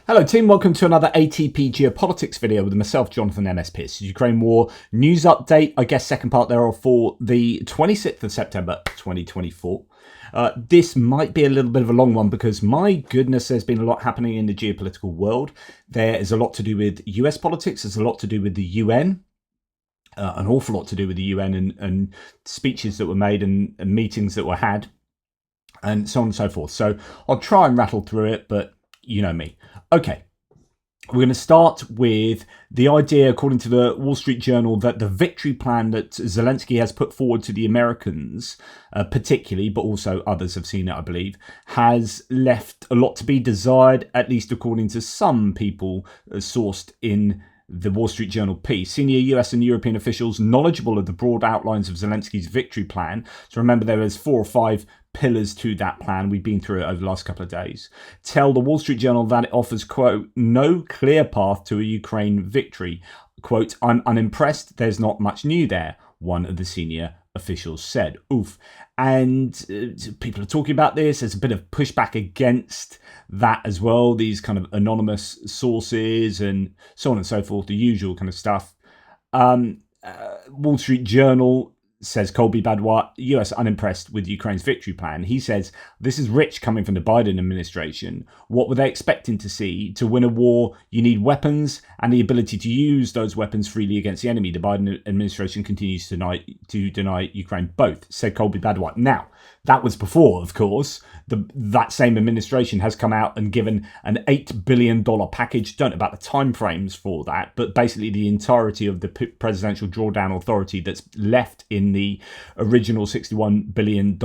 Hello team, welcome to another ATP Geopolitics video with myself, Jonathan MS Pearce. Ukraine War news update, I guess second part thereof for the 26th of September 2024. This might be a little bit of a long one because my goodness, there's been a lot happening in the geopolitical world. There is a lot to do with US politics, there's a lot to do with the UN. An awful lot to do with the UN and speeches that were made and meetings that were had and so on and so forth. So I'll try and rattle through it, but you know me. Okay, we're going to start with the idea, according to the Wall Street Journal, that the victory plan that Zelensky has put forward to the Americans, particularly, but also others have seen it, I believe, has left a lot to be desired, at least according to some people sourced in the Wall Street Journal piece. Senior US and European officials knowledgeable of the broad outlines of Zelensky's victory plan. So remember, there was 4 or 5 pillars to that plan. We've been through it over the last couple of days. Tell the Wall Street Journal that it offers, quote, no clear path to a Ukraine victory. Quote, I'm unimpressed. There's not much new there, one of the senior officials said. Oof. And people are talking about this. There's a bit of pushback against that as well. These kind of anonymous sources and so on and so forth, the usual kind of stuff. Wall Street Journal says Colby Badwa, US unimpressed with Ukraine's victory plan. He says, this is rich coming from the Biden administration. What were they expecting to see? To win a war, you need weapons and the ability to use those weapons freely against the enemy. The Biden administration continues to deny Ukraine both, said Colby Badwa. Now, that was before, of course, that same administration has come out and given an $8 billion package. Don't know about the timeframes for that, but basically the entirety of the presidential drawdown authority that's left in the original $61 billion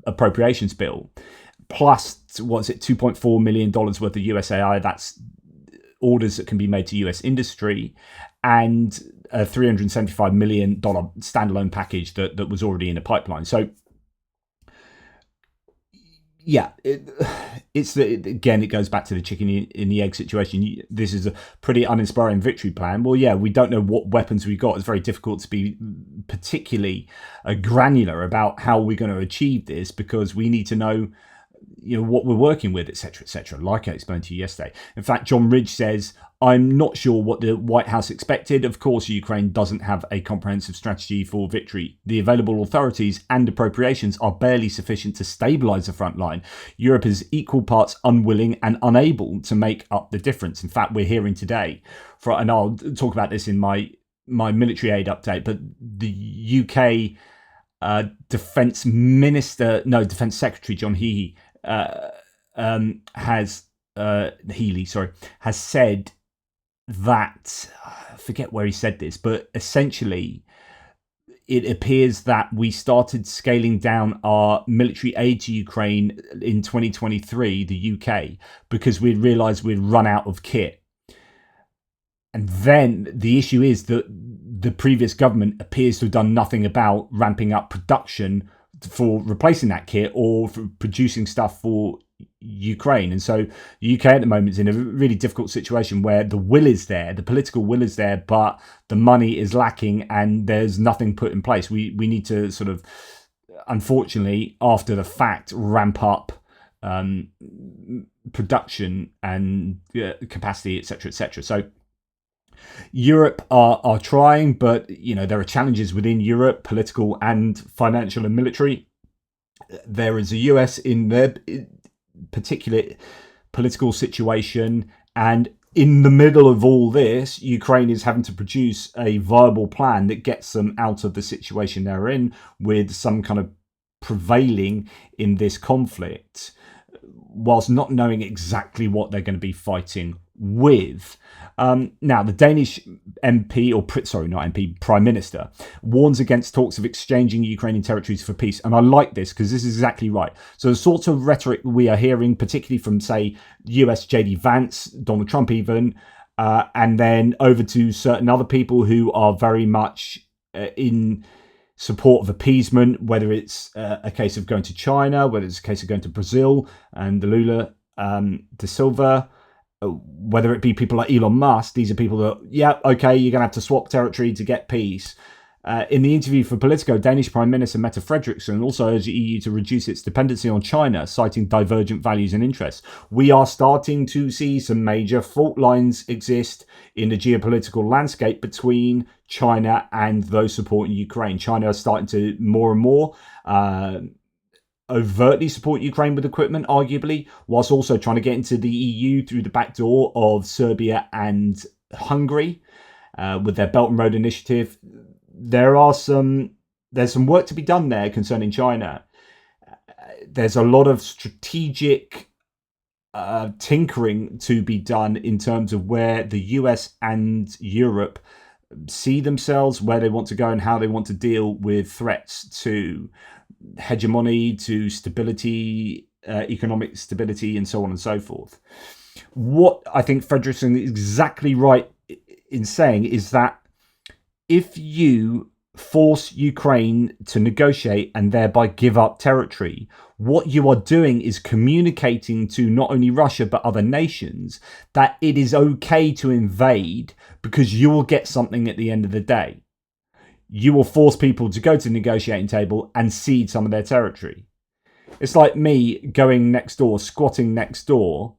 appropriations bill, plus, what's it, $2.4 million worth of USAI, that's orders that can be made to US industry, and a $375 million standalone package that was already in the pipeline. So yeah, it goes back to the chicken in the egg situation. This is a pretty uninspiring victory plan. Well, yeah, we don't know what weapons we got. It's very difficult to be particularly granular about how we're going to achieve this because we need to know, what we're working with, etc., like I explained to you yesterday. In fact, John Ridge says, I'm not sure what the White House expected. Of course, Ukraine doesn't have a comprehensive strategy for victory. The available authorities and appropriations are barely sufficient to stabilize the front line. Europe is equal parts unwilling and unable to make up the difference. In fact, we're hearing today, and I'll talk about this in my military aid update, but the UK Defence Secretary John Healey has said that, I forget where he said this, but essentially it appears that we started scaling down our military aid to Ukraine in 2023, the UK, because we'd realised we'd run out of kit. And then the issue is that the previous government appears to have done nothing about ramping up production for replacing that kit or for producing stuff for Ukraine. And so the UK at the moment is in a really difficult situation where the will is there, the political will is there, but the money is lacking and there's nothing put in place. We need to sort of, unfortunately, after the fact, ramp up production and capacity, etc. So Europe are trying, but there are challenges within Europe, political and financial and military. There is a US in their particular political situation, and in the middle of all this, Ukraine is having to produce a viable plan that gets them out of the situation they're in, with some kind of prevailing in this conflict, whilst not knowing exactly what they're going to be fighting with. Now, the Danish Prime Minister warns against talks of exchanging Ukrainian territories for peace. And I like this because this is exactly right. So the sort of rhetoric we are hearing, particularly from, say, US JD Vance, Donald Trump even, and then over to certain other people who are very much in support of appeasement, whether it's a case of going to China, whether it's a case of going to Brazil and the Lula da Silva, whether it be people like Elon Musk. These are people that, yeah, okay, you're going to have to swap territory to get peace. In the interview for Politico, Danish Prime Minister Mette Frederiksen also urged the EU to reduce its dependency on China, citing divergent values and interests. We are starting to see some major fault lines exist in the geopolitical landscape between China and those supporting Ukraine. China is starting to more and more overtly support Ukraine with equipment, arguably, whilst also trying to get into the EU through the back door of Serbia and Hungary with their Belt and Road Initiative. There's some work to be done there concerning China. There's a lot of strategic tinkering to be done in terms of where the US and Europe see themselves, where they want to go and how they want to deal with threats to hegemony, to stability, economic stability, and so on and so forth. What I think Frederiksen is exactly right in saying is that if you force Ukraine to negotiate and thereby give up territory, what you are doing is communicating to not only Russia but other nations that it is okay to invade because you will get something at the end of the day. You will force people to go to the negotiating table and cede some of their territory. It's like me going next door, squatting next door,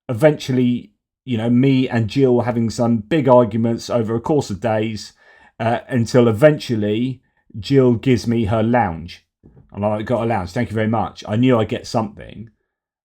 eventually, me and Jill having some big arguments over a course of days, until eventually Jill gives me her lounge. And I got a lounge, thank you very much. I knew I'd get something.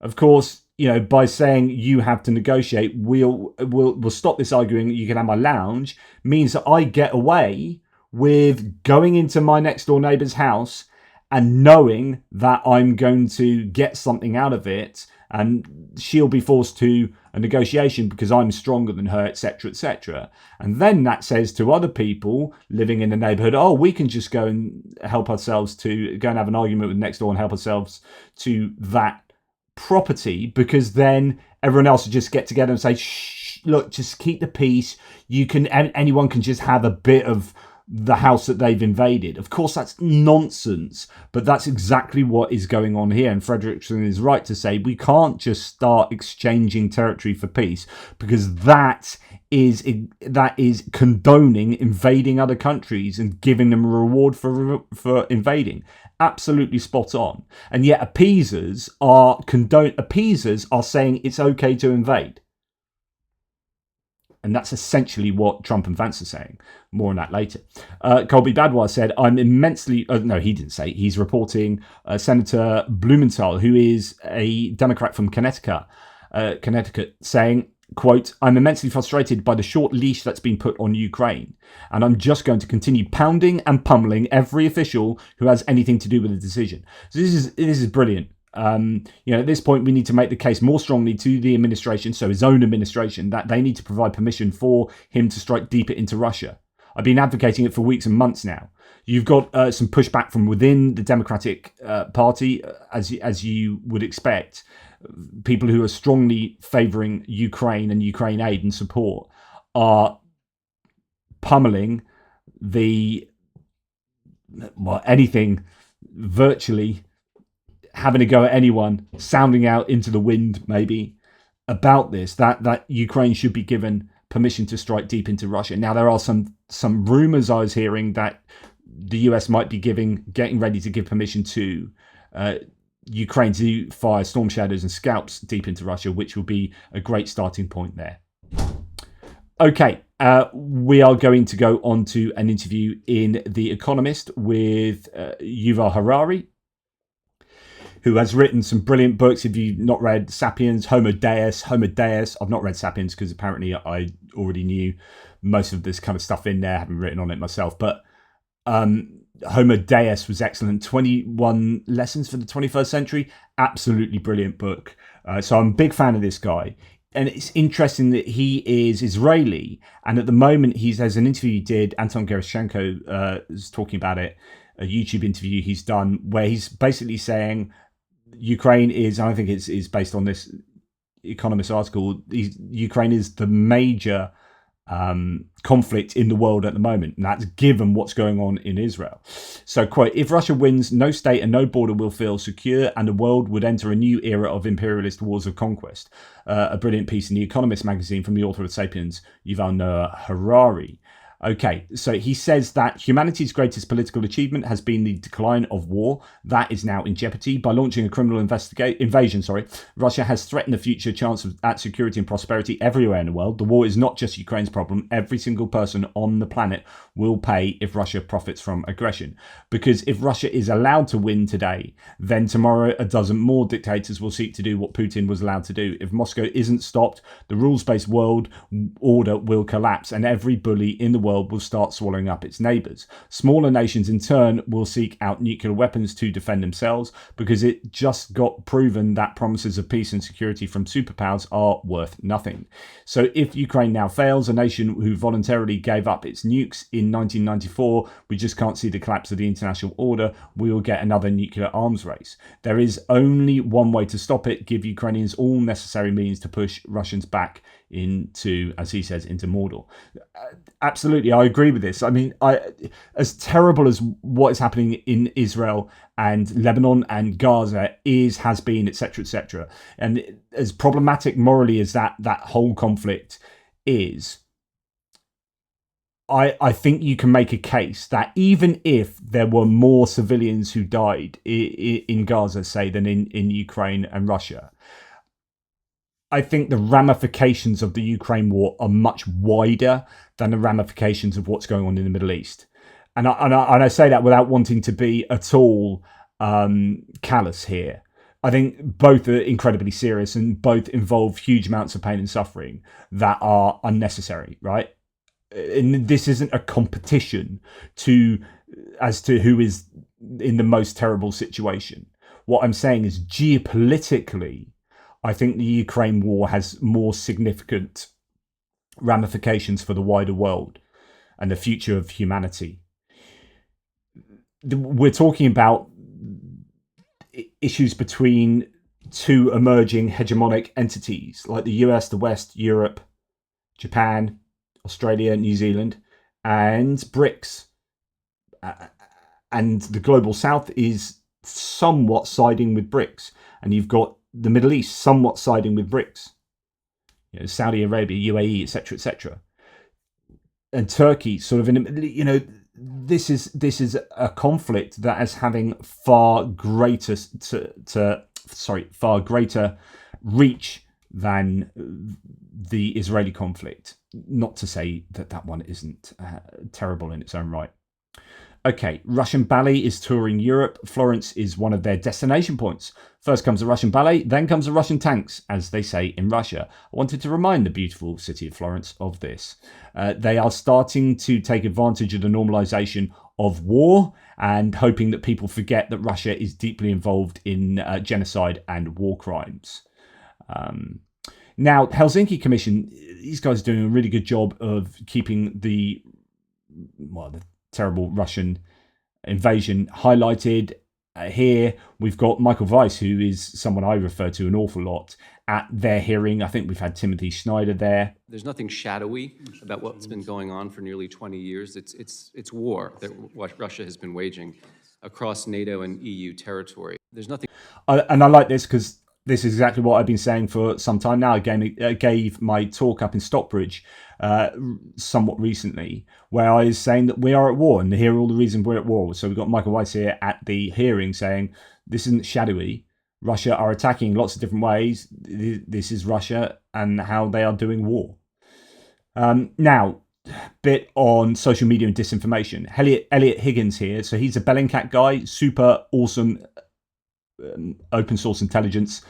Of course, by saying you have to negotiate, we'll stop this arguing, you can have my lounge, means that I get away with going into my next door neighbour's house and knowing that I'm going to get something out of it, and she'll be forced to a negotiation because I'm stronger than her, etc., etc. And then that says to other people living in the neighbourhood, oh, we can just go and help ourselves to go and have an argument with next door and help ourselves to that property, because then everyone else will just get together and say, shh, look, just keep the peace. Anyone can just have a bit of the house that they've invaded. Of course, that's nonsense, but that's exactly what is going on here. And Frederiksen is right to say we can't just start exchanging territory for peace, because that is condoning invading other countries and giving them a reward for invading. Absolutely spot on. And yet appeasers are saying it's okay to invade. And that's essentially what Trump and Vance are saying. More on that later. Colby Badwar said, I'm immensely... no, he didn't say. He's reporting Senator Blumenthal, who is a Democrat from Connecticut, saying, quote, I'm immensely frustrated by the short leash that's been put on Ukraine. And I'm just going to continue pounding and pummeling every official who has anything to do with the decision. So this is brilliant. At this point, we need to make the case more strongly to the administration, so his own administration, that they need to provide permission for him to strike deeper into Russia. I've been advocating it for weeks and months now. You've got some pushback from within the Democratic Party, as you would expect. People who are strongly favouring Ukraine and Ukraine aid and support are pummeling anything virtually, having a go at anyone, sounding out into the wind maybe about this, that Ukraine should be given permission to strike deep into Russia. Now, there are some rumours I was hearing that the US might be getting ready to give permission to Ukraine to fire Storm Shadows and Scalps deep into Russia, which will be a great starting point there. Okay, we are going to go on to an interview in The Economist with Yuval Harari, who has written some brilliant books. If you've not read Sapiens, Homo Deus. I've not read Sapiens because apparently I already knew most of this kind of stuff in there. I haven't written on it myself. But Homo Deus was excellent. 21 Lessons for the 21st Century. Absolutely brilliant book. So I'm a big fan of this guy. And it's interesting that he is Israeli. And at the moment, there's an interview he did, Anton Gerashchenko is talking about it, a YouTube interview he's done, where he's basically saying Ukraine is, and I think it's based on this Economist article, Ukraine is the major conflict in the world at the moment, and that's given what's going on in Israel. So, quote, if Russia wins, no state and no border will feel secure, and the world would enter a new era of imperialist wars of conquest. A brilliant piece in The Economist magazine from the author of Sapiens, Yuval Noah Harari. Okay, so he says that humanity's greatest political achievement has been the decline of war. That is now in jeopardy. By launching a criminal invasion, Russia has threatened the future chance at security and prosperity everywhere in the world. The war is not just Ukraine's problem. Every single person on the planet will pay if Russia profits from aggression. Because if Russia is allowed to win today, then tomorrow a dozen more dictators will seek to do what Putin was allowed to do. If Moscow isn't stopped, the rules-based world order will collapse, and every bully in the world will start swallowing up its neighbours. Smaller nations in turn will seek out nuclear weapons to defend themselves, because it just got proven that promises of peace and security from superpowers are worth nothing. So if Ukraine now fails, a nation who voluntarily gave up its nukes in 1994, we just can't see the collapse of the international order. We will get another nuclear arms race. There is only one way to stop it: give Ukrainians all necessary means to push Russians back into, as he says, into Mordor. Absolutely, I agree with this. I mean, as terrible as what is happening in Israel and Lebanon and Gaza has been, etc., and as problematic morally as that whole conflict is, I think you can make a case that even if there were more civilians who died in Gaza, say, than in Ukraine and Russia, I think the ramifications of the Ukraine war are much wider than the ramifications of what's going on in the Middle East. And I say that without wanting to be at all callous here. I think both are incredibly serious and both involve huge amounts of pain and suffering that are unnecessary, right? And this isn't a competition as to who is in the most terrible situation. What I'm saying is, geopolitically, I think the Ukraine war has more significant ramifications for the wider world and the future of humanity. We're talking about issues between two emerging hegemonic entities like the US, the West, Europe, Japan, Australia, New Zealand, and BRICS. And the global south is somewhat siding with BRICS. And you've got the Middle East somewhat siding with BRICS. You know, Saudi Arabia, UAE, etc., and Turkey sort of this is a conflict that is having far greater reach than the Israeli conflict. Not to say that one isn't terrible in its own right. Okay, Russian ballet is touring Europe. Florence is one of their destination points. First comes the Russian ballet, then comes the Russian tanks, as they say in Russia. I wanted to remind the beautiful city of Florence of this. They are starting to take advantage of the normalization of war and hoping that people forget that Russia is deeply involved in genocide and war crimes. Now, Helsinki Commission, these guys are doing a really good job of keeping the terrible Russian invasion highlighted. Here we've got Michael Weiss, who is someone I refer to an awful lot, at their hearing. I think we've had Timothy Schneider there. There's nothing shadowy about what's been going on for nearly 20 years. It's war that Russia has been waging across NATO and EU territory. There's nothing. And I like this because this is exactly what I've been saying for some time now. I gave my talk up in Stockbridge somewhat recently, where I was saying that we are at war, and here are all the reasons we're at war. So we've got Michael Weiss here at the hearing saying this isn't shadowy. Russia are attacking lots of different ways. This is Russia and how they are doing war. Now, bit on social media and disinformation. Elliot Higgins here. So he's a Bellingcat guy, super awesome open source intelligence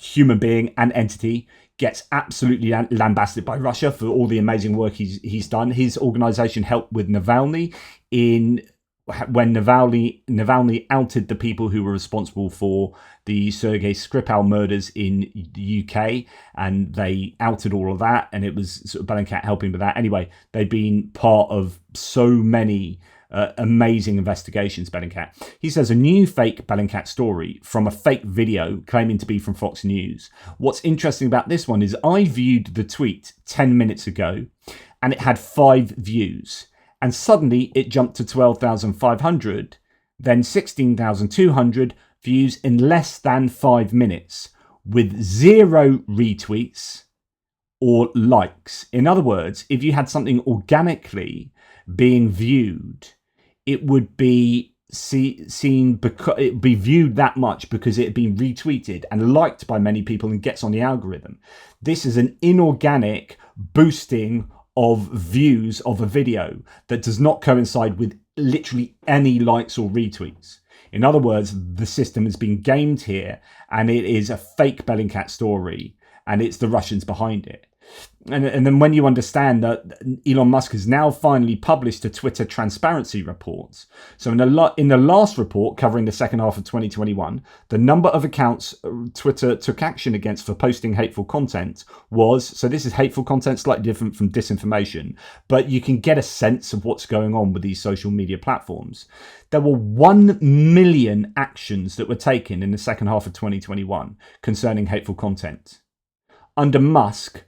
human being and entity, gets absolutely lambasted by Russia for all the amazing work he's done. His organization helped with Navalny when Navalny outed the people who were responsible for the Sergei Skripal murders in the UK, and they outed all of that, and it was sort of Bellingcat helping with that. Anyway, they've been part of so many amazing investigations, Bellingcat. He says a new fake Bellingcat story from a fake video claiming to be from Fox News. What's interesting about this one is I viewed the tweet 10 minutes ago and it had 5 views, and suddenly it jumped to 12,500, then 16,200 views in less than 5 minutes, with 0 retweets or likes. In other words, if you had something organically being viewed, it would be seen because it'd be viewed that much because it had been retweeted and liked by many people and gets on the algorithm. This is an inorganic boosting of views of a video that does not coincide with literally any likes or retweets. In other words, the system has been gamed here, and it is a fake Bellingcat story, and it's the Russians behind it. And then when you understand that Elon Musk has now finally published a Twitter transparency report. So in the last report covering the second half of 2021, the number of accounts Twitter took action against for posting hateful content was, so this is hateful content, slightly different from disinformation, but you can get a sense of what's going on with these social media platforms. There were 1 million actions that were taken in the second half of 2021 concerning hateful content. Under Musk,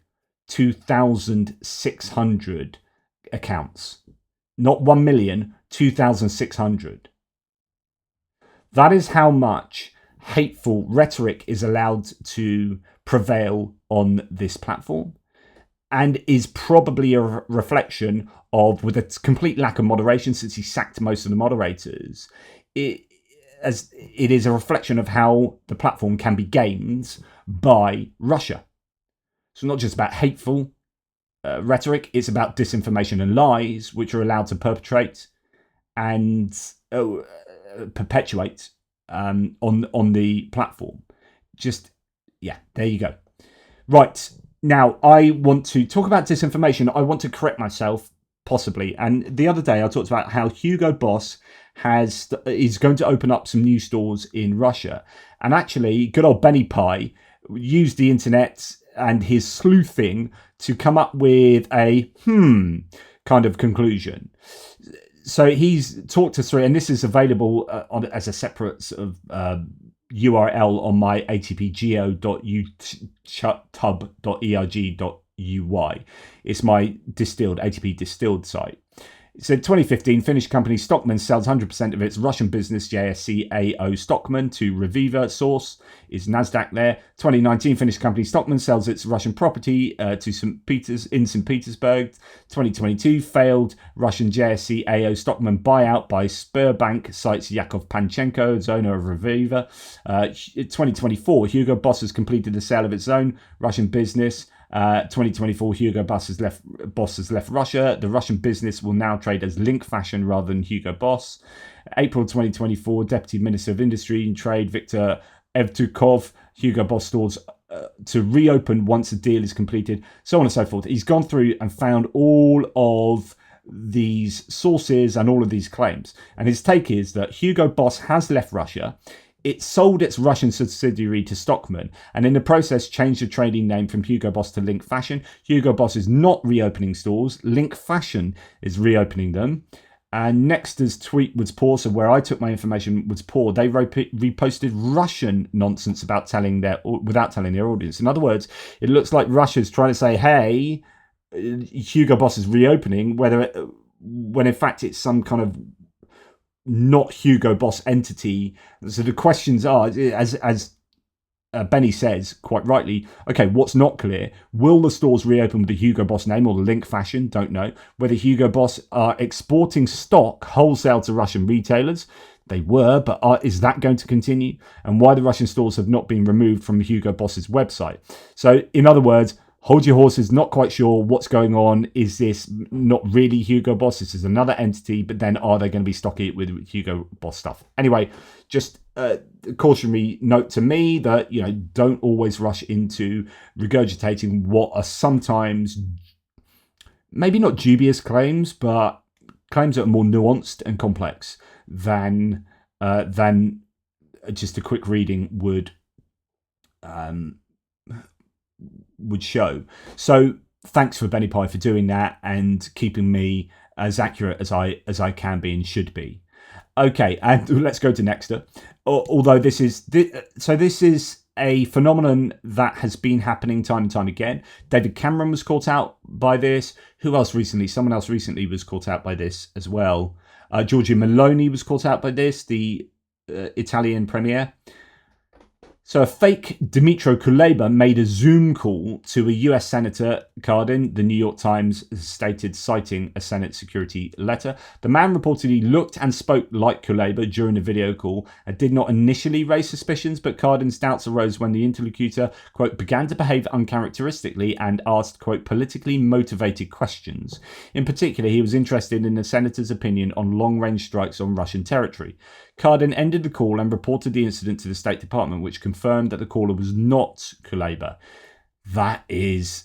2,600 accounts. Not 1 million, 2,600. That is how much hateful rhetoric is allowed to prevail on this platform, and is probably a reflection of, with a complete lack of moderation since he sacked most of the moderators, it is a reflection of how the platform can be gamed by Russia. So not just about hateful rhetoric, it's about disinformation and lies, which are allowed to perpetrate and perpetuate on the platform. Just, yeah, there you go. Right, now I want to talk about disinformation. I want to correct myself, possibly. And the other day I talked about how Hugo Boss is going to open up some new stores in Russia. And actually, good old Benny Pie used the internet and his sleuthing to come up with a kind of conclusion. So he's talked us through, and this is available as a separate sort of URL on my atpgeo.youtube.erg.uy. It's my ATP distilled site. So 2015, Finnish company Stockmann sells 100% of its Russian business JSC AO Stockmann to Reviva. Source is NASDAQ there. 2019, Finnish company Stockmann sells its Russian property to St. Petersburg. 2022, failed Russian JSC AO Stockmann buyout by Sberbank, cites Yakov Panchenko, owner of Reviva. 2024, Hugo Boss has completed the sale of its own Russian business. 2024, Hugo Boss has left Russia. The Russian business will now trade as Link Fashion rather than Hugo Boss. April 2024, Deputy Minister of Industry and Trade Viktor Evtukov, Hugo Boss stores to reopen once the deal is completed, so on and so forth. He's gone through and found all of these sources and all of these claims. And his take is that Hugo Boss has left Russia. It sold its Russian subsidiary to Stockmann, and in the process changed the trading name from Hugo Boss to Link Fashion. Hugo Boss is not reopening stores. Link Fashion is reopening them. And Nexta's tweet was poor, so where I took my information was poor. They reposted Russian nonsense without telling their audience. In other words, it looks like Russia's trying to say, hey, Hugo Boss is reopening, when in fact it's some kind of not Hugo Boss entity. So the questions are, as Benny says quite rightly, okay, what's not clear? Will the stores reopen with the Hugo Boss name or the Link Fashion? Don't know. Whether Hugo Boss are exporting stock wholesale to Russian retailers. They were, but is that going to continue? And why the Russian stores have not been removed from Hugo Boss's website. So in other words, hold your horses, not quite sure what's going on. Is this not really Hugo Boss? This is another entity, but then are they going to be stocking it with Hugo Boss stuff? Anyway, just a cautionary note to me that, don't always rush into regurgitating what are sometimes maybe not dubious claims, but claims that are more nuanced and complex than just a quick reading would show. So thanks for Benny Pie for doing that and keeping me as accurate as I can be and should be. Okay, and let's go to Nexta. Although this is a phenomenon that has been happening time and time again. David Cameron was caught out by this. Who else recently? Someone else recently was caught out by this as well. Giorgia Meloni was caught out by this, the Italian premier. So a fake Dmytro Kuleba made a Zoom call to a US Senator Cardin, the New York Times stated, citing a Senate security letter. The man reportedly looked and spoke like Kuleba during the video call and did not initially raise suspicions, but Cardin's doubts arose when the interlocutor, quote, began to behave uncharacteristically and asked, quote, politically motivated questions. In particular, he was interested in the senator's opinion on long-range strikes on Russian territory. Cardin ended the call and reported the incident to the State Department, which confirmed that the caller was not Kuleba. That is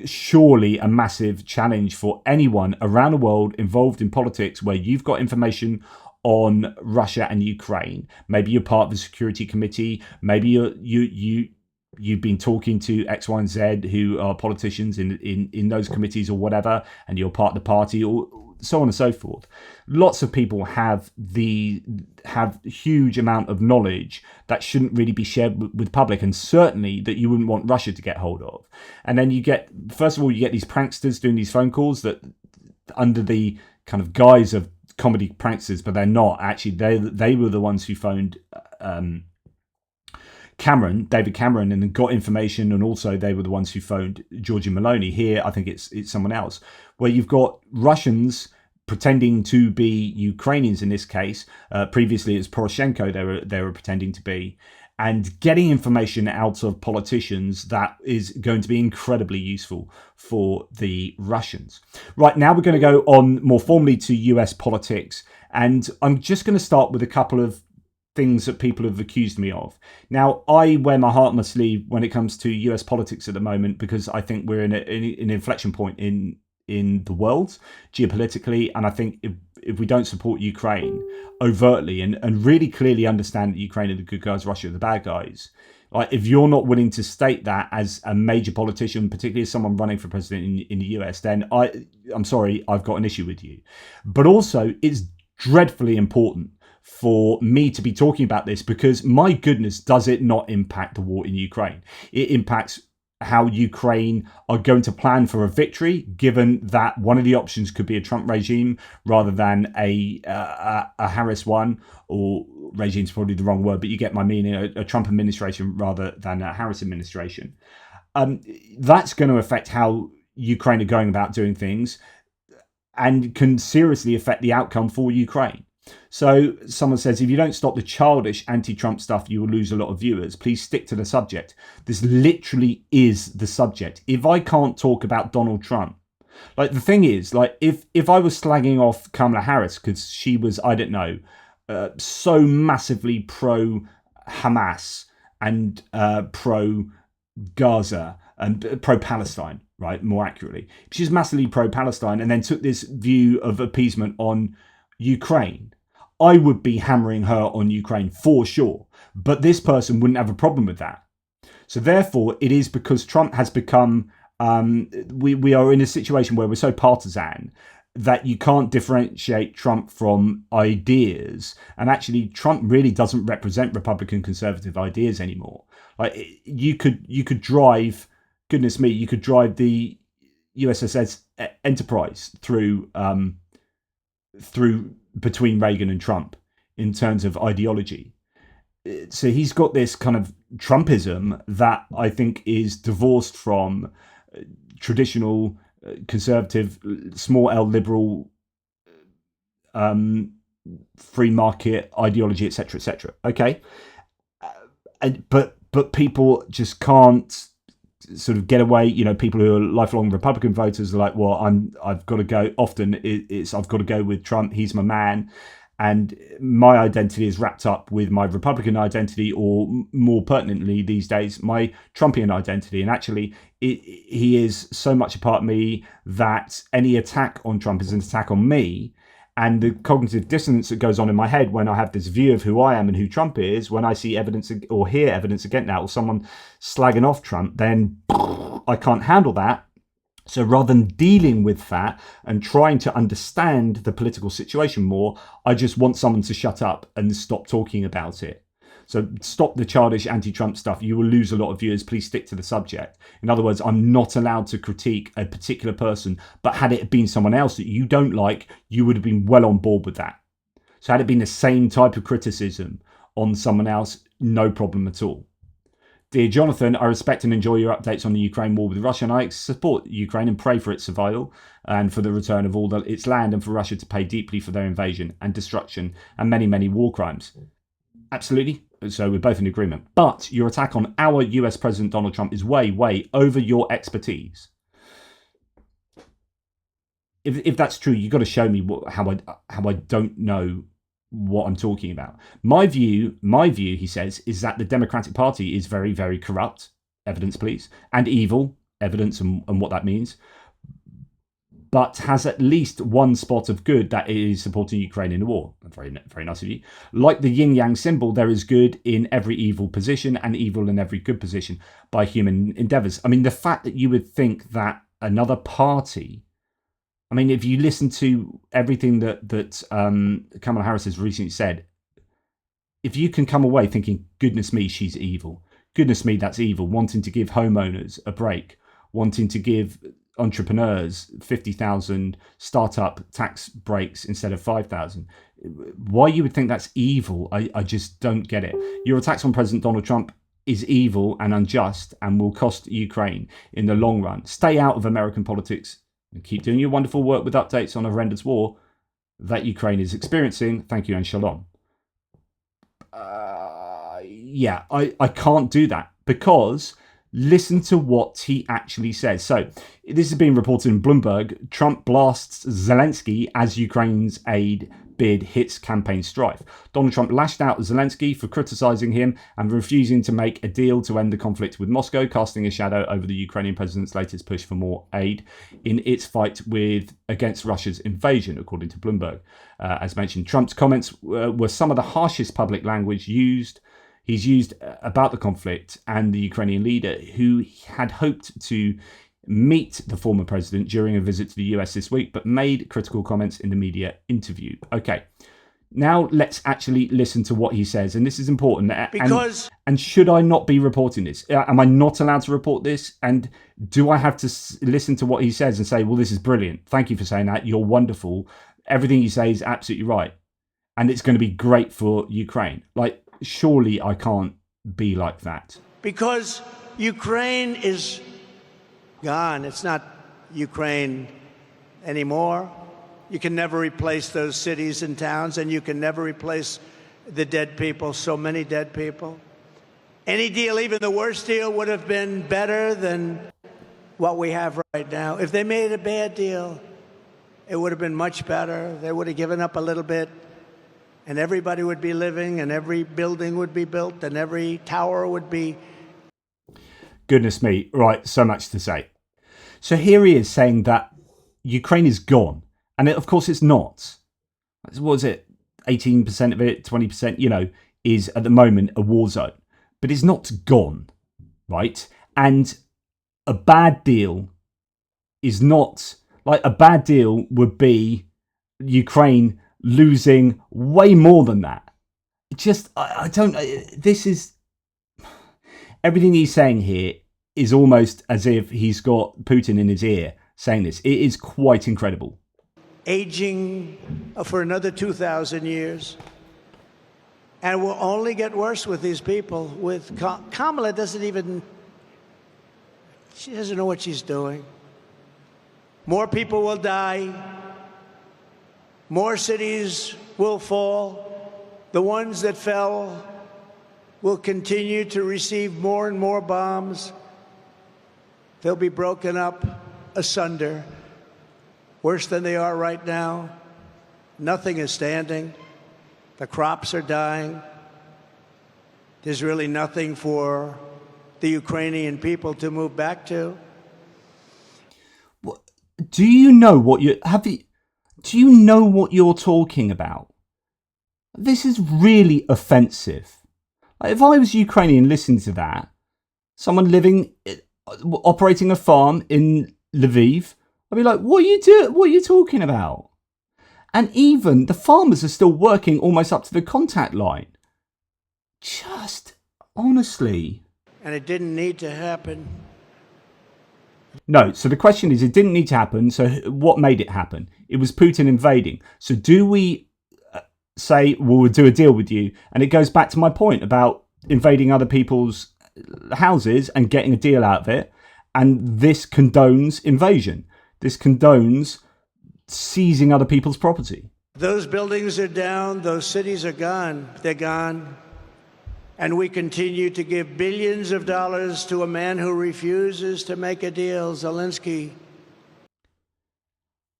surely a massive challenge for anyone around the world involved in politics where you've got information on Russia and Ukraine. Maybe you're part of the Security Committee. Maybe you've been talking to X, Y, and Z who are politicians in those committees or whatever, and you're part of the party, or so on and so forth. Lots of people have huge amount of knowledge that shouldn't really be shared with public, and certainly that you wouldn't want Russia to get hold of. And then you get these pranksters doing these phone calls that under the kind of guise of comedy pranksters, but they're not actually. They were the ones who phoned David Cameron, and got information, and also they were the ones who phoned Giorgia Meloni. Here, I think it's someone else, where you've got Russians pretending to be Ukrainians in this case. Previously, it's Poroshenko they were pretending to be, and getting information out of politicians that is going to be incredibly useful for the Russians. Right, now we're going to go on more formally to US politics, and I'm just going to start with a couple of things that people have accused me of. Now, I wear my heart on my sleeve when it comes to US politics at the moment, because I think we're in an inflection point in the world geopolitically, and I think if we don't support Ukraine overtly and really clearly understand that Ukraine are the good guys, Russia are the bad guys, like if you're not willing to state that as a major politician, particularly as someone running for president in the US, then I'm sorry, I've got an issue with you. But also, it's dreadfully important for me to be talking about this, because my goodness, does it not impact the war in Ukraine? It impacts how Ukraine are going to plan for a victory, given that one of the options could be a Trump regime rather than a Harris one, or regime is probably the wrong word, but you get my meaning, a Trump administration rather than a Harris administration. That's going to affect how Ukraine are going about doing things and can seriously affect the outcome for Ukraine. So someone says, if you don't stop the childish anti-Trump stuff, you will lose a lot of viewers. Please stick to the subject. This literally is the subject. If I can't talk about Donald Trump, like the thing is, like if I was slagging off Kamala Harris because she was, I don't know, so massively pro-Hamas and pro-Gaza and pro-Palestine, right, more accurately. She's massively pro-Palestine and then took this view of appeasement on Ukraine, I would be hammering her on Ukraine for sure. But this person wouldn't have a problem with that. So therefore, it is because Trump has become, we are in a situation where we're so partisan that you can't differentiate Trump from ideas. And actually, Trump really doesn't represent Republican conservative ideas anymore. Like you could drive, goodness me, you could drive the USS Enterprise through between Reagan and Trump in terms of ideology. So he's got this kind of Trumpism that I think is divorced from traditional conservative, small L liberal, free market ideology, etc., etc. Okay, but people just can't sort of get away. You know, people who are lifelong Republican voters are like, well, I've got to go. Often it's I've got to go with Trump. He's my man, and my identity is wrapped up with my Republican identity, or more pertinently these days, my Trumpian identity. And actually, he is so much a part of me that any attack on Trump is an attack on me. And the cognitive dissonance that goes on in my head when I have this view of who I am and who Trump is, when I see evidence or hear evidence against that, or someone slagging off Trump, then I can't handle that. So rather than dealing with that and trying to understand the political situation more, I just want someone to shut up and stop talking about it. So stop the childish anti-Trump stuff. You will lose a lot of viewers. Please stick to the subject. In other words, I'm not allowed to critique a particular person, but had it been someone else that you don't like, you would have been well on board with that. So had it been the same type of criticism on someone else, no problem at all. Dear Jonathan, I respect and enjoy your updates on the Ukraine war with Russia, and I support Ukraine and pray for its survival and for the return of all its land, and for Russia to pay deeply for their invasion and destruction and many, many war crimes. Absolutely. So we're both in agreement. But your attack on our US President Donald Trump is way, way over your expertise. If that's true, you've got to show me how I don't know what I'm talking about. My view, he says, is that the Democratic Party is very, very corrupt, evidence please, and evil, evidence and what that means, but has at least one spot of good, that it is supporting Ukraine in the war. Very, very nice of you. Like the yin-yang symbol, there is good in every evil position and evil in every good position by human endeavours. I mean, the fact that you would think that another party... I mean, if you listen to everything that Kamala Harris has recently said, if you can come away thinking, goodness me, she's evil. Goodness me, that's evil. Wanting to give homeowners a break. Wanting to give entrepreneurs 50,000 startup tax breaks instead of 5,000. Why you would think that's evil, I just don't get it. Your attacks on President Donald Trump is evil and unjust and will cost Ukraine in the long run. Stay out of American politics and keep doing your wonderful work with updates on a horrendous war that Ukraine is experiencing. Thank you and shalom. Yeah, I can't do that because listen to what he actually says. So this has been reported in Bloomberg. Trump blasts Zelensky as Ukraine's aid bid hits campaign strife. Donald Trump lashed out at Zelensky for criticising him and refusing to make a deal to end the conflict with Moscow, casting a shadow over the Ukrainian president's latest push for more aid in its fight against Russia's invasion, according to Bloomberg. As mentioned, Trump's comments were some of the harshest public language he's used about the conflict and the Ukrainian leader, who had hoped to meet the former president during a visit to the US this week, but made critical comments in the media interview. Okay, now let's actually listen to what he says, and this is important. And should I not be reporting this? Am I not allowed to report this? And do I have to listen to what he says and say, well, this is brilliant. Thank you for saying that. You're wonderful. Everything you say is absolutely right. And it's going to be great for Ukraine. Like, surely I can't be like that. Because Ukraine is gone. It's not Ukraine anymore. You can never replace those cities and towns, and you can never replace the dead people, so many dead people. Any deal, even the worst deal, would have been better than what we have right now. If they made a bad deal, it would have been much better. They would have given up a little bit, and everybody would be living, and every building would be built, and every tower would be... Goodness me. Right, so much to say. So here he is saying that Ukraine is gone. And of course it's not. What was it? 18% of it, 20%, is at the moment a war zone. But it's not gone, right? And a bad deal is not... Like, a bad deal would be Ukraine losing way more than that. I don't... This is... Everything he's saying here is almost as if he's got Putin in his ear saying this. It is quite incredible. Aging for another 2,000 years. And it will only get worse with these people. With Kamala she doesn't know what she's doing. More people will die. More cities will fall. The ones that fell will continue to receive more and more bombs. They'll be broken up asunder, worse than they are right now. Nothing is standing. The crops are dying. There's really nothing for the Ukrainian people to move back to. Do you know what do you know what you're talking about? This is really offensive. Like, if I was Ukrainian listening to that, someone operating a farm in Lviv, I'd be like, what are you talking about? And even the farmers are still working almost up to the contact line. Just honestly. And it didn't need to happen. No, so the question is, it didn't need to happen, so what made it happen? It was Putin invading. So do we say, well, we'll do a deal with you? And it goes back to my point about invading other people's houses and getting a deal out of it. And this condones invasion. This condones seizing other people's property. Those buildings are down. Those cities are gone. They're gone. And we continue to give billions of dollars to a man who refuses to make a deal, Zelensky.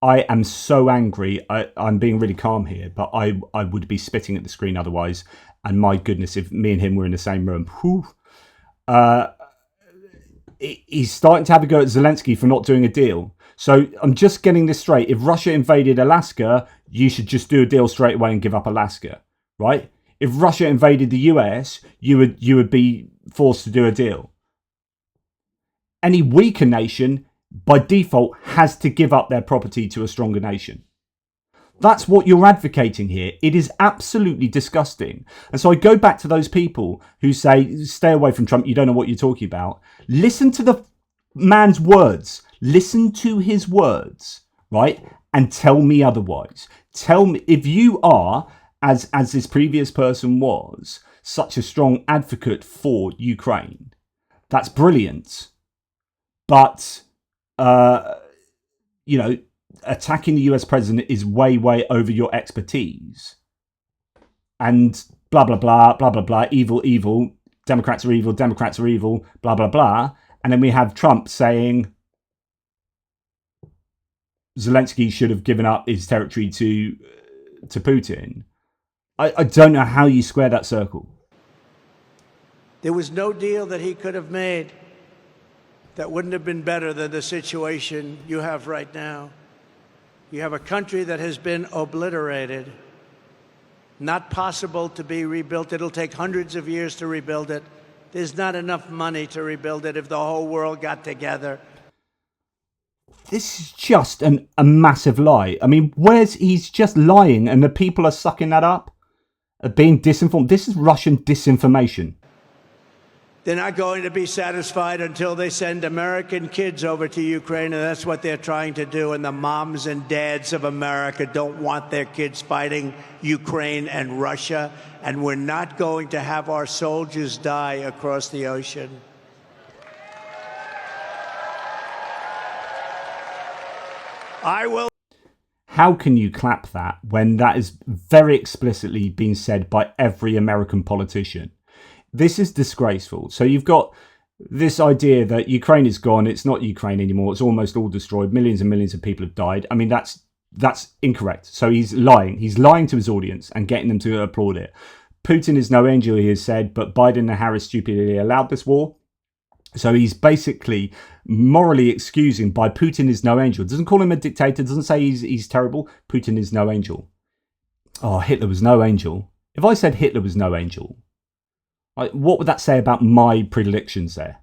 I am so angry. I'm being really calm here, but I would be spitting at the screen otherwise. And my goodness, if me and him were in the same room, he's starting to have a go at Zelensky for not doing a deal. So I'm just getting this straight. If Russia invaded Alaska, you should just do a deal straight away and give up Alaska, right? If Russia invaded the US, you would be forced to do a deal. Any weaker nation, by default, has to give up their property to a stronger nation. That's what you're advocating here. It is absolutely disgusting. And so I go back to those people who say, stay away from Trump, you don't know what you're talking about. Listen to the man's words. Listen to his words, right? And tell me otherwise. Tell me, if you are, as this previous person was, such a strong advocate for Ukraine, that's brilliant. But, attacking the US president is way, way over your expertise. And blah, blah, blah, blah, blah, blah, evil, evil, Democrats are evil, blah, blah, blah. And then we have Trump saying Zelensky should have given up his territory to Putin. I don't know how you square that circle. There was no deal that he could have made that wouldn't have been better than the situation you have right now. You have a country that has been obliterated, not possible to be rebuilt. It'll take hundreds of years to rebuild it. There's not enough money to rebuild it if the whole world got together. This is just a massive lie. I mean, he's just lying and the people are sucking that up, being disinformed. This is Russian disinformation. They're not going to be satisfied until they send American kids over to Ukraine, and that's what they're trying to do. And the moms and dads of America don't want their kids fighting Ukraine and Russia, and we're not going to have our soldiers die across the ocean. I will. How can you clap that when that is very explicitly being said by every American politician? This is disgraceful. So you've got this idea that Ukraine is gone. It's not Ukraine anymore. It's almost all destroyed. Millions and millions of people have died. I mean, that's incorrect. So he's lying. He's lying to his audience and getting them to applaud it. Putin is no angel, he has said, but Biden and Harris stupidly allowed this war. So he's basically morally excusing by Putin is no angel. Doesn't call him a dictator. Doesn't say he's terrible. Putin is no angel. Oh, Hitler was no angel. If I said Hitler was no angel, what would that say about my predictions there?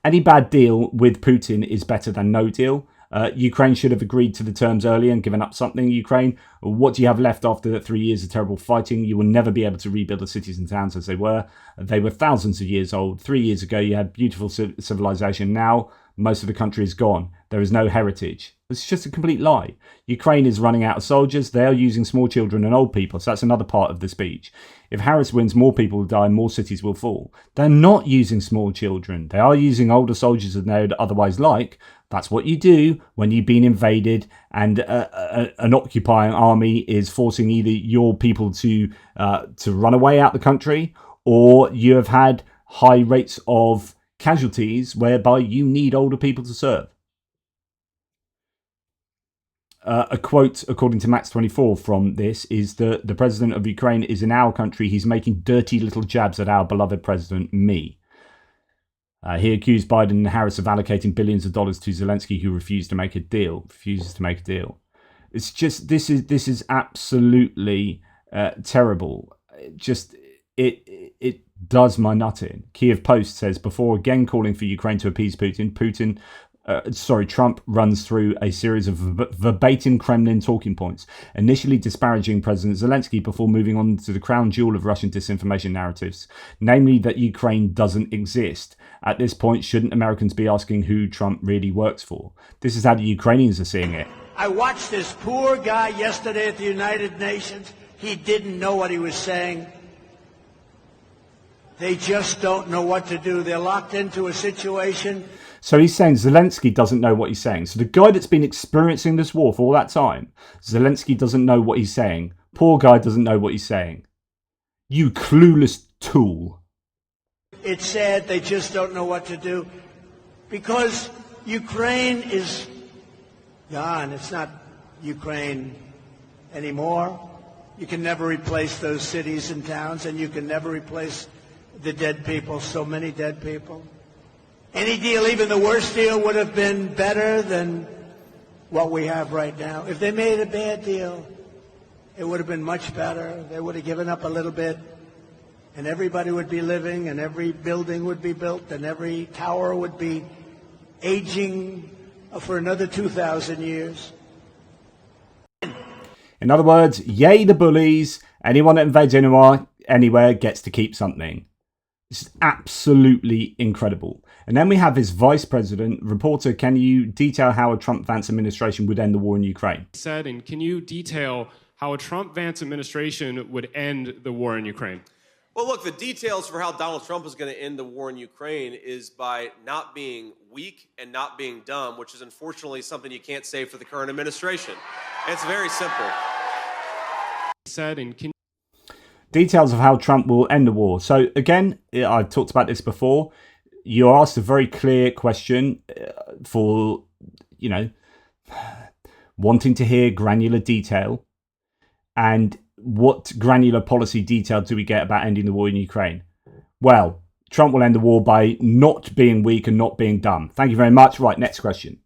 Any bad deal with Putin is better than no deal. Ukraine should have agreed to the terms earlier and given up something. Ukraine, what do you have left after 3 years of terrible fighting? You will never be able to rebuild the cities and towns as they were. They were thousands of years old. 3 years ago, you had beautiful civilization. Now, most of the country is gone. There is no heritage. It's just a complete lie. Ukraine is running out of soldiers. They are using small children and old people. So that's another part of the speech. If Harris wins, more people will die, more cities will fall. They're not using small children. They are using older soldiers than they would otherwise like. That's what you do when you've been invaded and an occupying army is forcing either your people to run away out the country, or you have had high rates of casualties whereby you need older people to serve. A quote, according to Max24 from this, is that the president of Ukraine is in our country. He's making dirty little jabs at our beloved president, me. He accused Biden and Harris of allocating billions of dollars to Zelensky, who refuses to make a deal. It's just, this is absolutely terrible. It does my nut in. Kiev Post says, before again calling for Ukraine to appease Trump runs through a series of verbatim Kremlin talking points, initially disparaging President Zelensky before moving on to the crown jewel of Russian disinformation narratives, namely that Ukraine doesn't exist. At this point, shouldn't Americans be asking who Trump really works for? This is how the Ukrainians are seeing it. I watched this poor guy yesterday at the United Nations. He didn't know what he was saying. They just don't know what to do. They're locked into a situation. So he's saying Zelensky doesn't know what he's saying. So the guy that's been experiencing this war for all that time, Zelensky doesn't know what he's saying. Poor guy doesn't know what he's saying. You clueless tool. It's sad. They just don't know what to do because Ukraine is gone. It's not Ukraine anymore. You can never replace those cities and towns, and you can never replace the dead people, so many dead people. Any deal, even the worst deal, would have been better than what we have right now. If they made a bad deal, it would have been much better. They would have given up a little bit, and everybody would be living, and every building would be built, and every tower would be aging for another 2,000 years. In other words, yay the bullies. Anyone that invades anywhere gets to keep something. It's absolutely incredible. And then we have his vice president. Reporter, can you detail how a Trump-Vance administration would end the war in Ukraine? Said, and can you detail how a Trump-Vance administration would end the war in Ukraine? Well, look, the details for how Donald Trump is going to end the war in Ukraine is by not being weak and not being dumb, which is unfortunately something you can't say for the current administration. It's very simple. Said, and can Details of how Trump will end the war. So again, I've talked about this before. You're asked a very clear question for, wanting to hear granular detail. And what granular policy detail do we get about ending the war in Ukraine? Well, Trump will end the war by not being weak and not being dumb. Thank you very much. Right, next question.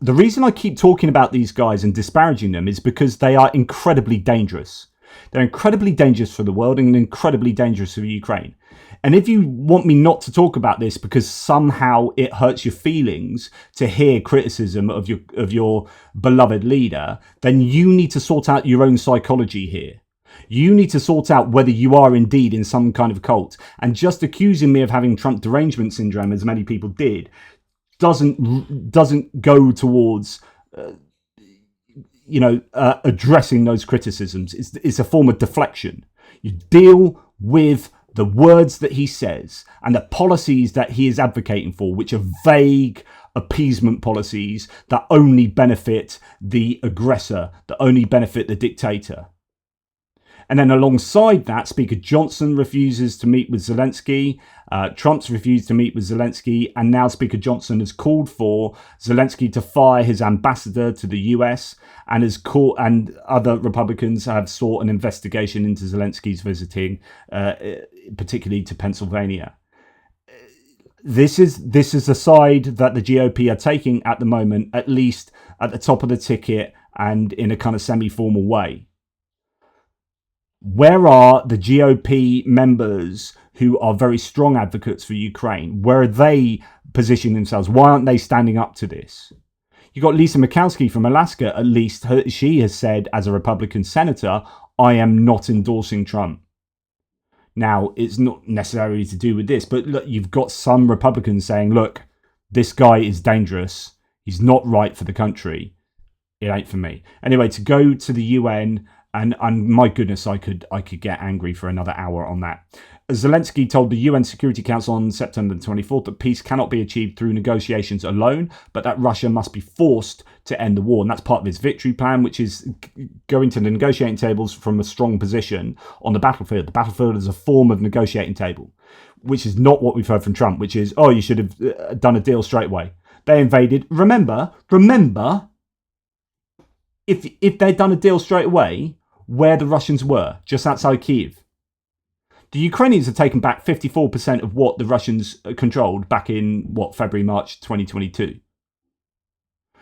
The reason I keep talking about these guys and disparaging them is because they are incredibly dangerous. They're incredibly dangerous for the world and incredibly dangerous for Ukraine. And if you want me not to talk about this because somehow it hurts your feelings to hear criticism of your beloved leader, then you need to sort out your own psychology here. You need to sort out whether you are indeed in some kind of cult. And just accusing me of having Trump derangement syndrome, as many people did, doesn't go towards addressing those criticisms. It's a form of deflection. You deal with the words that he says and the policies that he is advocating for, which are vague appeasement policies that only benefit the aggressor, that only benefit the dictator. And then alongside that, Speaker Johnson refuses to meet with Zelensky. Trump's refused to meet with Zelensky. And now Speaker Johnson has called for Zelensky to fire his ambassador to the US and other Republicans have sought an investigation into Zelensky's visiting, particularly to Pennsylvania. This is a side that the GOP are taking at the moment, at least at the top of the ticket and in a kind of semi-formal way. Where are the GOP members who are very strong advocates for Ukraine? Where are they positioning themselves? Why aren't they standing up to this? You got Lisa Murkowski from Alaska, at least she has said as a Republican senator, I am not endorsing Trump. Now, it's not necessarily to do with this, but look, you've got some Republicans saying, look, this guy is dangerous. He's not right for the country. It ain't for me. Anyway, to go to the UN... And my goodness, I could get angry for another hour on that. Zelensky told the UN Security Council on September 24th that peace cannot be achieved through negotiations alone, but that Russia must be forced to end the war. And that's part of his victory plan, which is going to the negotiating tables from a strong position on the battlefield. The battlefield is a form of negotiating table, which is not what we've heard from Trump, which is, oh, you should have done a deal straight away. They invaded. Remember, if they'd done a deal straight away, where the Russians were, just outside Kyiv. The Ukrainians have taken back 54% of what the Russians controlled back in, February, March 2022.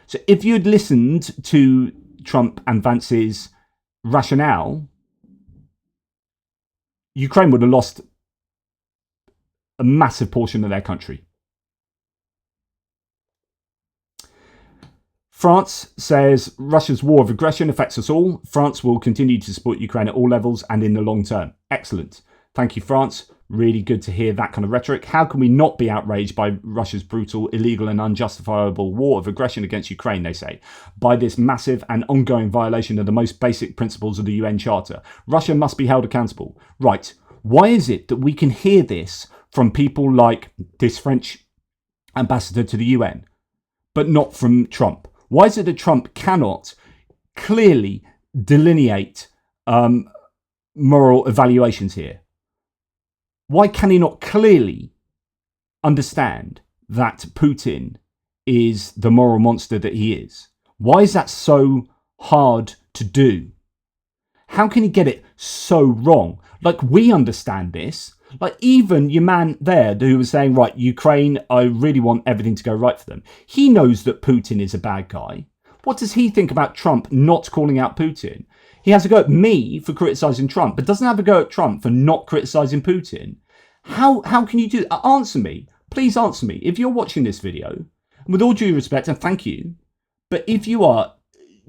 So if you had listened to Trump and Vance's rationale, Ukraine would have lost a massive portion of their country. France says Russia's war of aggression affects us all. France will continue to support Ukraine at all levels and in the long term. Excellent. Thank you, France. Really good to hear that kind of rhetoric. How can we not be outraged by Russia's brutal, illegal and unjustifiable war of aggression against Ukraine, they say, by this massive and ongoing violation of the most basic principles of the UN Charter. Russia must be held accountable. Right. Why is it that we can hear this from people like this French ambassador to the UN, but not from Trump? Why is it that Trump cannot clearly delineate moral evaluations here? Why can he not clearly understand that Putin is the moral monster that he is? Why is that so hard to do? How can he get it so wrong? Like, we understand this. Like, even your man there who was saying, right, Ukraine, I really want everything to go right for them. He knows that Putin is a bad guy. What does he think about Trump not calling out Putin? He has a go at me for criticising Trump, but doesn't have a go at Trump for not criticising Putin. How can you do that? Answer me. Please answer me. If you're watching this video, and with all due respect, and thank you, but if you are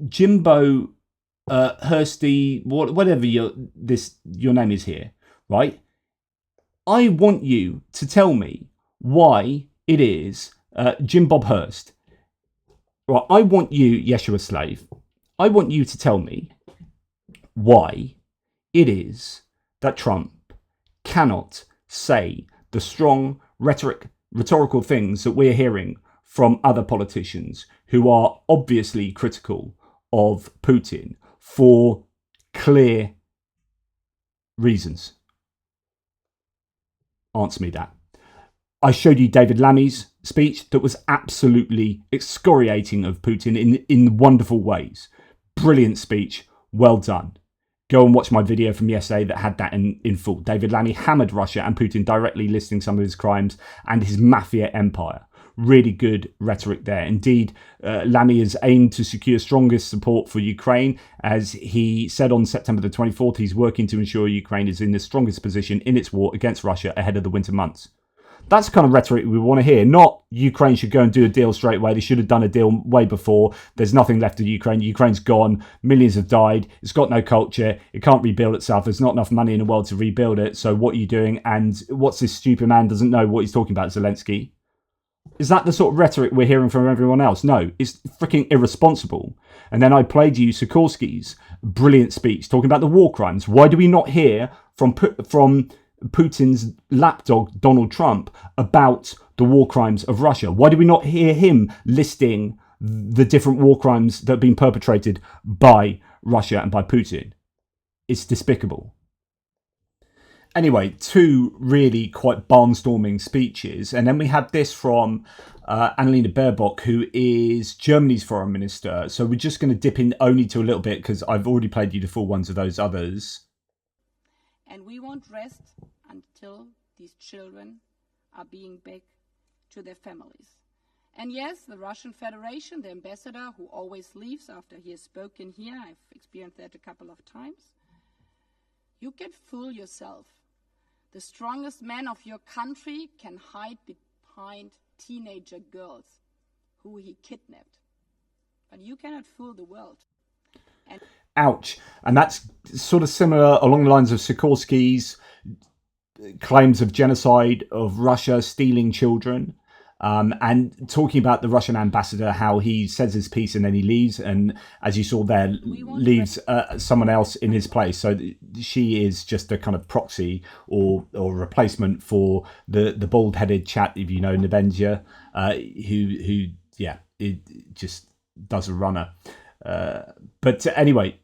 Jimbo Hursty, whatever your name is here, right? I want you to tell me why it is Jim Bob Hurst. Right, I want you, Yeshua Slave, I want you to tell me why it is that Trump cannot say the strong rhetorical things that we're hearing from other politicians who are obviously critical of Putin for clear reasons. Answer me that. I showed you David Lammy's speech that was absolutely excoriating of Putin in wonderful ways. Brilliant speech. Well done. Go and watch my video from yesterday that had that in full. David Lammy hammered Russia and Putin directly, listing some of his crimes and his mafia empire. Really good rhetoric there. Indeed, Lammy has aimed to secure strongest support for Ukraine. As he said on September the 24th, he's working to ensure Ukraine is in the strongest position in its war against Russia ahead of the winter months. That's the kind of rhetoric we want to hear. Not Ukraine should go and do a deal straight away. They should have done a deal way before. There's nothing left of Ukraine. Ukraine's gone. Millions have died. It's got no culture. It can't rebuild itself. There's not enough money in the world to rebuild it. So what are you doing? And what's this stupid man doesn't know what he's talking about, Zelensky? Is that the sort of rhetoric we're hearing from everyone else? No, it's freaking irresponsible. And then I played you Sikorski's brilliant speech talking about the war crimes. Why do we not hear from Putin's lapdog, Donald Trump, about the war crimes of Russia? Why do we not hear him listing the different war crimes that have been perpetrated by Russia and by Putin? It's despicable. Anyway, two really quite barnstorming speeches. And then we had this from Annalena Baerbock, who is Germany's foreign minister. So we're just going to dip in only to a little bit because I've already played you the full ones of those others. And we won't rest until these children are being back to their families. And yes, the Russian Federation, the ambassador who always leaves after he has spoken here, I've experienced that a couple of times, you can fool yourself. The strongest man of your country can hide behind teenager girls who he kidnapped. But you cannot fool the world. Ouch. And that's sort of similar along the lines of Sikorski's claims of genocide of Russia, stealing children, and talking about the Russian ambassador, how he says his piece and then he leaves, and as you saw there, leaves someone else in his place. So she is just a kind of proxy or replacement for the bald-headed chap, if you know, Nebensia, who it just does a runner. But anyway,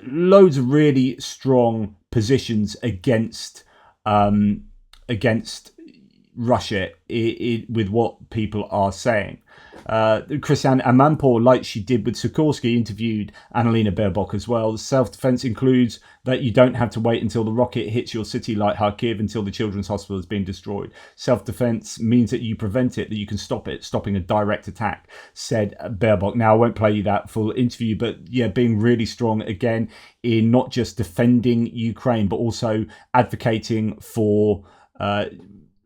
loads of really strong positions against Russia with what people are saying. Christiane Amanpour, like she did with Sikorski, interviewed Annalena Baerbock as well. Self-defense includes that you don't have to wait until the rocket hits your city like Kharkiv until the children's hospital has been destroyed. Self-defense means that you prevent it, that you can stop it, stopping a direct attack, said Baerbock. Now, I won't play you that full interview, but yeah, being really strong again in not just defending Ukraine, but also advocating for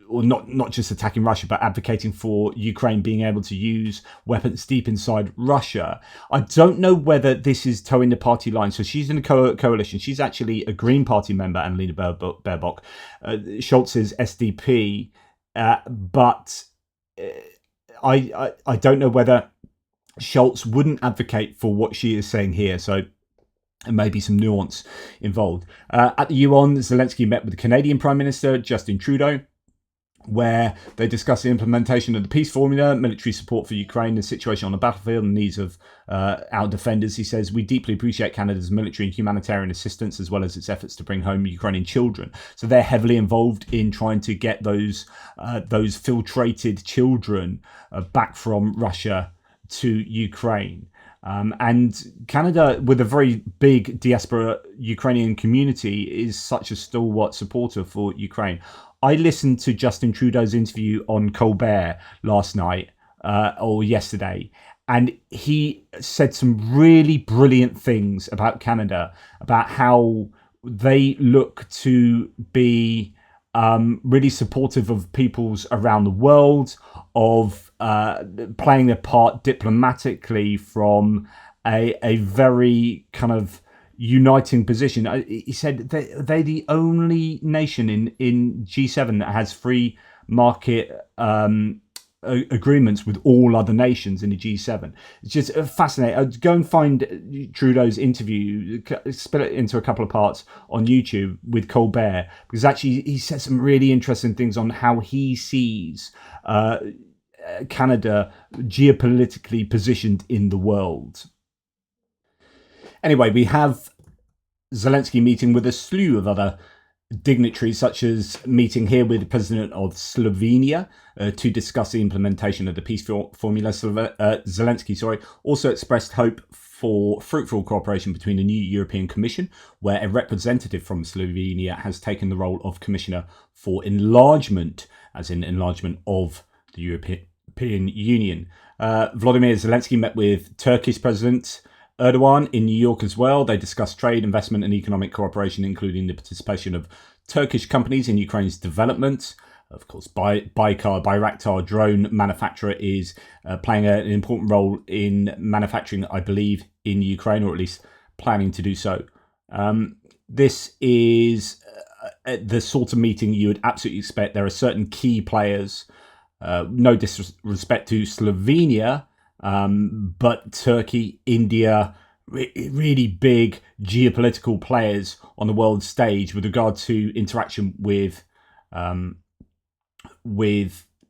or not just attacking Russia, but advocating for Ukraine being able to use weapons deep inside Russia. I don't know whether this is towing the party line. So she's in a coalition. She's actually a Green Party member, Annalena Baerbock, Scholz's SDP. But I don't know whether Scholz wouldn't advocate for what she is saying here. So and maybe some nuance involved. At the UN, Zelensky met with the Canadian Prime Minister, Justin Trudeau, where they discussed the implementation of the peace formula, military support for Ukraine, the situation on the battlefield, and needs of our defenders. He says, we deeply appreciate Canada's military and humanitarian assistance, as well as its efforts to bring home Ukrainian children. So they're heavily involved in trying to get those filtrated children back from Russia to Ukraine. And Canada, with a very big diaspora Ukrainian community, is such a stalwart supporter for Ukraine. I listened to Justin Trudeau's interview on Colbert last night or yesterday, and he said some really brilliant things about Canada, about how they look to be really supportive of peoples around the world, of playing their part diplomatically from a very kind of uniting position. He said they're the only nation in G7 that has free market agreements with all other nations in the G7. It's just fascinating. Go and find Trudeau's interview, split it into a couple of parts on YouTube with Colbert, because actually he said some really interesting things on how he sees Canada geopolitically positioned in the world. Anyway, we have Zelensky meeting with a slew of other dignitaries, such as meeting here with the president of Slovenia to discuss the implementation of the peace formula. Zelensky, also expressed hope for fruitful cooperation between the new European Commission, where a representative from Slovenia has taken the role of Commissioner for Enlargement, as in enlargement of the European Union. Volodymyr Zelensky met with Turkish President Erdogan in New York as well. They discussed trade, investment and economic cooperation, including the participation of Turkish companies in Ukraine's development. Of course, Bayraktar drone manufacturer is playing an important role in manufacturing, I believe, in Ukraine, or at least planning to do so. This is the sort of meeting you would absolutely expect. There are certain key players, no disrespect to Slovenia, but Turkey, India, really big geopolitical players on the world stage with regard to interaction with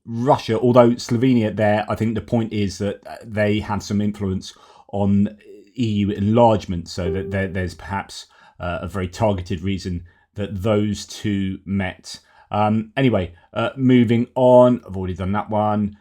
Russia. Although Slovenia there, I think the point is that they have some influence on EU enlargement, so that there's perhaps a very targeted reason that those two met. Anyway, moving on, I've already done that one.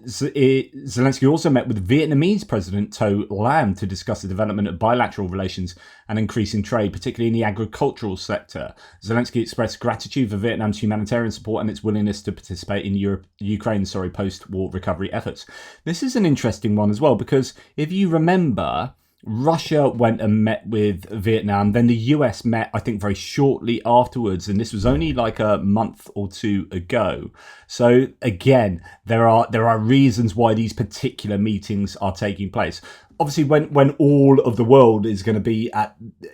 Zelensky also met with Vietnamese President To Lam to discuss the development of bilateral relations and increasing trade, particularly in the agricultural sector. Zelensky expressed gratitude for Vietnam's humanitarian support and its willingness to participate in Ukraine's post-war recovery efforts. This is an interesting one as well, because if you remember, Russia went and met with Vietnam, then the US met, I think, very shortly afterwards, and this was only like a month or two ago. So again, there are reasons why these particular meetings are taking place. Obviously, when all of the world is going to be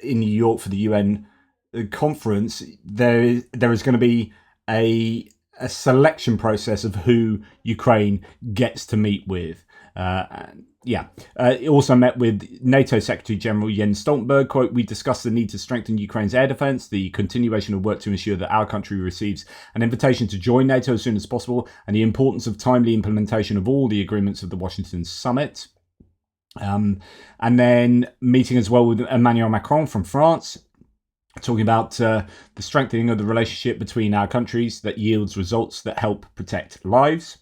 in New York for the UN conference, there is going to be a selection process of who Ukraine gets to meet with. He also met with NATO Secretary General Jens Stoltenberg. Quote, we discussed the need to strengthen Ukraine's air defense, the continuation of work to ensure that our country receives an invitation to join NATO as soon as possible, and the importance of timely implementation of all the agreements of the Washington summit. And then meeting as well with Emmanuel Macron from France, talking about the strengthening of the relationship between our countries that yields results that help protect lives.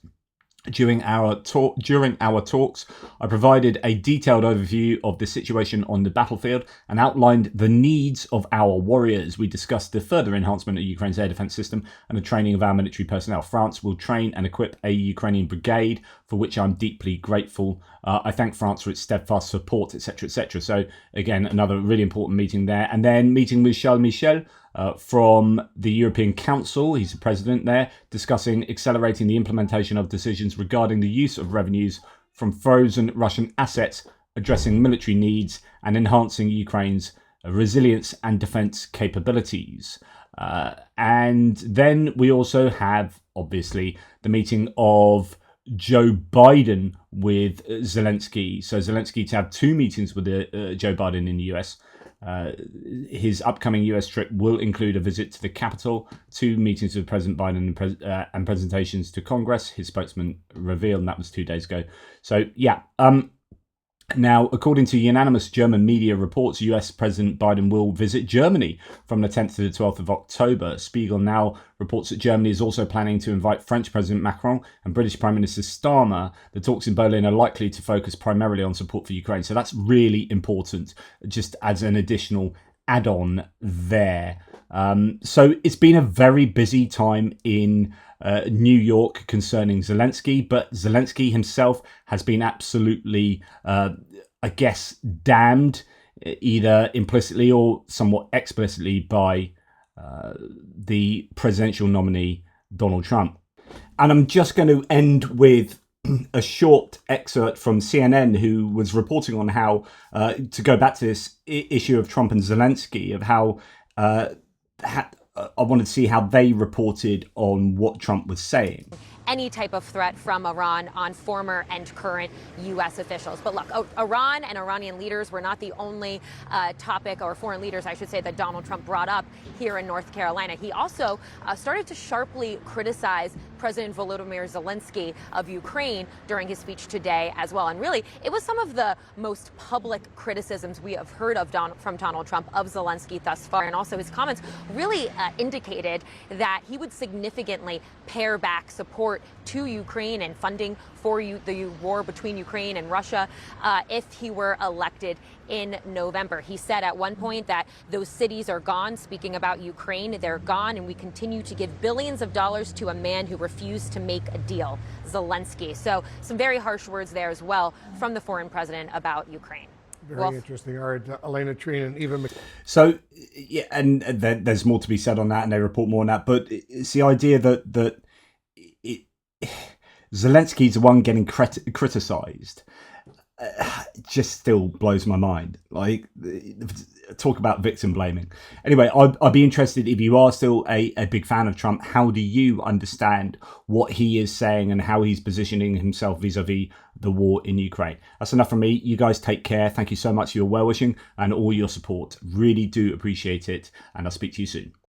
During our talks, I provided a detailed overview of the situation on the battlefield and outlined the needs of our warriors. We discussed the further enhancement of Ukraine's air defense system and the training of our military personnel. France will train and equip a Ukrainian brigade, for which I'm deeply grateful. I thank France for its steadfast support, etc., etc. So again, another really important meeting there. And then meeting with Charles Michel from the European Council, he's the president there, discussing accelerating the implementation of decisions regarding the use of revenues from frozen Russian assets, addressing military needs and enhancing Ukraine's resilience and defense capabilities. And then we also have, obviously, the meeting of Joe Biden with Zelensky. So Zelensky to have two meetings with Joe Biden in the US. His upcoming US trip will include a visit to the Capitol, 2 meetings with President Biden and presentations to Congress, his spokesman revealed, and that was 2 days ago. So, yeah. Now, according to unanimous German media reports, US President Biden will visit Germany from the 10th to the 12th of October. Spiegel now reports that Germany is also planning to invite French President Macron and British Prime Minister Starmer. The talks in Berlin are likely to focus primarily on support for Ukraine. So that's really important, just as an additional add-on there. So it's been a very busy time in New York concerning Zelensky, but Zelensky himself has been absolutely, I guess, damned either implicitly or somewhat explicitly by the presidential nominee, Donald Trump. And I'm just going to end with a short excerpt from CNN, who was reporting on how, to go back to this issue of Trump and Zelensky, of how I wanted to see how they reported on what Trump was saying. Any type of threat from Iran on former and current U.S. officials. But look, Iran and Iranian leaders were not the only topic, or foreign leaders, I should say, that Donald Trump brought up here in North Carolina. He also started to sharply criticize President Volodymyr Zelensky of Ukraine during his speech today as well. And really, it was some of the most public criticisms we have heard of from Donald Trump of Zelensky thus far. And also his comments really indicated that he would significantly pare back support to Ukraine and funding for the war between Ukraine and Russia if he were elected in November. He said at one point that those cities are gone. Speaking about Ukraine, they're gone, and we continue to give billions of dollars to a man who refused to make a deal, Zelensky. So some very harsh words there as well from the foreign president about Ukraine. Very interesting. All right, Elena Treen and Eva. So, yeah, and there's more to be said on that, and they report more on that. But it's the idea that Zelensky's the one getting criticised. Just still blows my mind. Like, talk about victim blaming. Anyway, I'd be interested, if you are still a big fan of Trump, how do you understand what he is saying and how he's positioning himself vis-a-vis the war in Ukraine? That's enough from me. You guys take care. Thank you so much for your well-wishing and all your support. Really do appreciate it. And I'll speak to you soon.